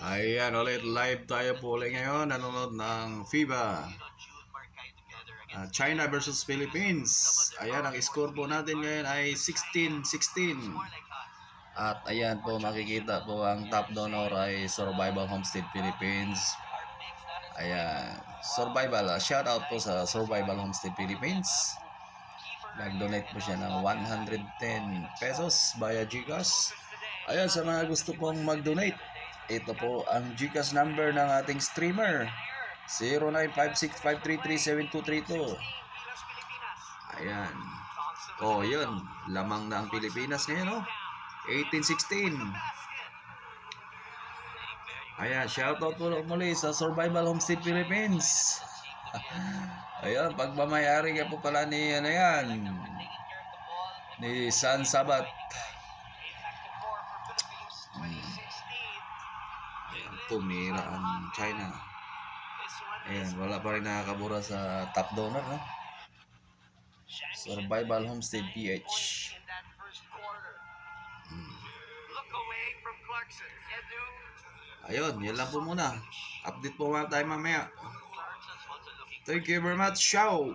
Ayan, ulit live tayo po ulit ngayon. Nanonood ng FIBA. China versus Philippines. Ayan, ang score po natin ngayon ay 16-16. At ayan po, makikita po ang top donor ay Survival Homestead Philippines. Ayan, Survival. Shout out po sa Survival Homestead Philippines. Nag-donate po siya ng 110 pesos via GCash. Ayan, sa mga gusto pong mag-donate, ito po ang GCash number ng ating streamer. 0956-533-7232. Ayan. Oh, yun. Lamang na ang Pilipinas ngayon, oh. 18-16. Ayan, shoutout po muli sa Survival Homestead Philippines. Ayan, pagmamayari ka po pala ni, ano yan, ni San Sabat. Ayan, tumira ang China. Ayan, wala pa rin nakakabura sa top donor, no? Survival Homestead PH. Ayun, yan lang po muna. Update po muna tayo mamaya. Thank you very much. Ciao!